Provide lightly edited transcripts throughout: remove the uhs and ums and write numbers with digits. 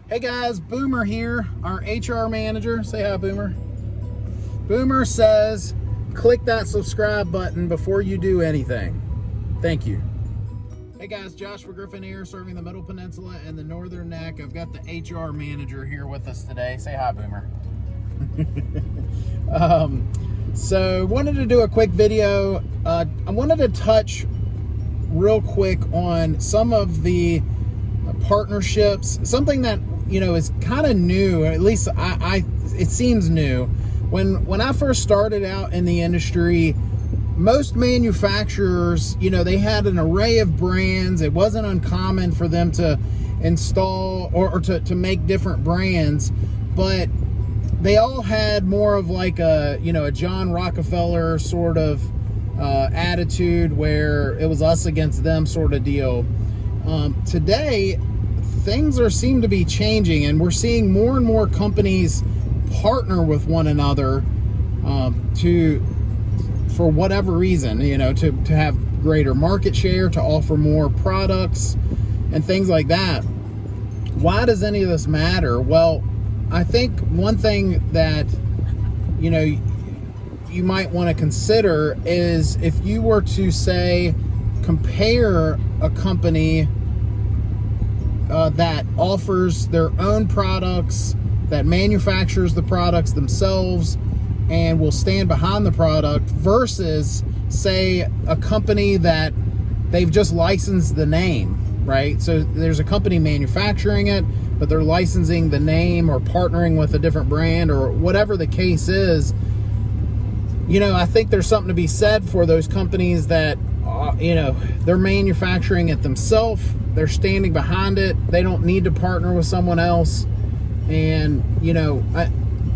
Hey guys, Boomer here, our HR manager. Say hi, Boomer. Boomer says, click that subscribe button before you do anything. Thank you. Hey guys, Joshua Griffin here, serving the Middle Peninsula and the Northern Neck. I've got the HR manager here with us today. Say hi, Boomer. So wanted to do a quick video. I wanted to touch real quick on some of the partnerships, something that is kind of new, at least it seems new. When I first started out in the industry, most manufacturers, they had an array of brands. It wasn't uncommon for them to install or to make different brands, but they all had more of like a John Rockefeller sort of attitude, where it was us against them sort of deal. Today, things seem to be changing, and we're seeing more and more companies partner with one another for whatever reason, to have greater market share, to offer more products and things like that. Why does any of this matter? Well, I think one thing that you might want to consider is, if you were to say compare a company that offers their own products, that manufactures the products themselves and will stand behind the product, versus say a company that they've just licensed the name, right? So there's a company manufacturing it, but they're licensing the name or partnering with a different brand or whatever the case is. I think there's something to be said for those companies that they're manufacturing it themselves. They're standing behind it. They don't need to partner with someone else. And,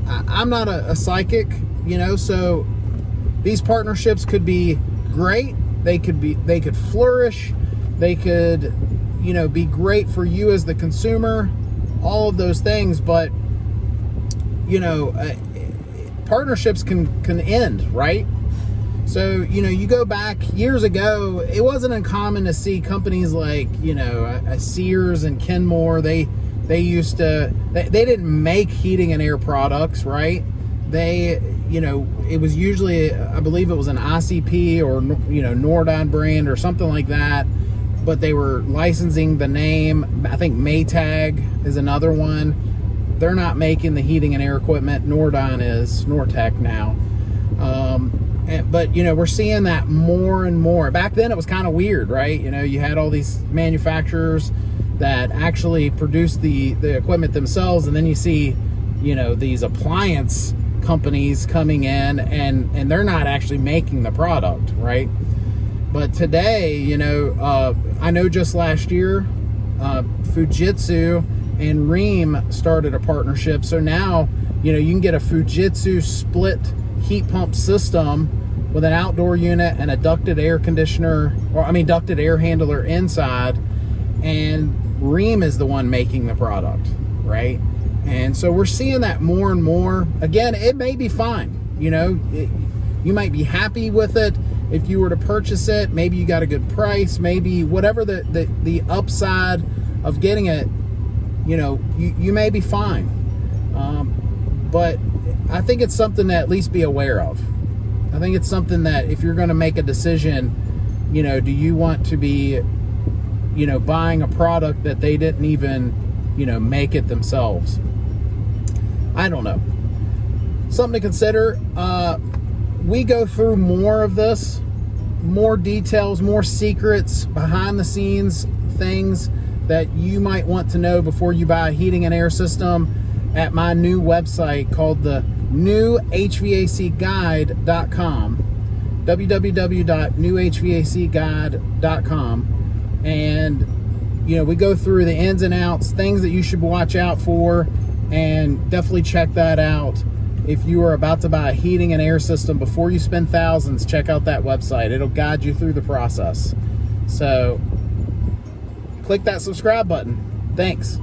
I'm not a psychic, so these partnerships could be great. They could flourish. They could, be great for you as the consumer, all of those things. But, partnerships can end, right? So, you go back years ago, it wasn't uncommon to see companies like, Sears and Kenmore. They didn't make heating and air products, right? It was usually, I believe it was an ICP or, Nordon brand or something like that, but they were licensing the name. I think Maytag is another one. They're not making the heating and air equipment. Nordon is, Nortec now. But we're seeing that more and more. Back then it was kind of weird, right? You had all these manufacturers that actually produced the equipment themselves, and then you see these appliance companies coming in, and they're not actually making the product, right? But today, I know just last year, Fujitsu and Rheem started a partnership. So now you can get a Fujitsu split heat pump system with an outdoor unit and a ducted air handler inside, and Rheem is the one making the product, right? And so we're seeing that more and more. Again, it may be fine. You might be happy with it if you were to purchase it. Maybe you got a good price. Maybe whatever the upside of getting it, you may be fine. But I think it's something to at least be aware of. I think it's something that, if you're going to make a decision, do you want to be, buying a product that they didn't even, make it themselves? I don't know. Something to consider. We go through more of this, more details, more secrets, behind the scenes things that you might want to know before you buy a heating and air system at my new website called the newhvacguide.com, www.newhvacguide.com. And we go through the ins and outs, things that you should watch out for, and definitely check that out. If you are about to buy a heating and air system, before you spend thousands, check out that website. It'll guide you through the process. So click that subscribe button. Thanks.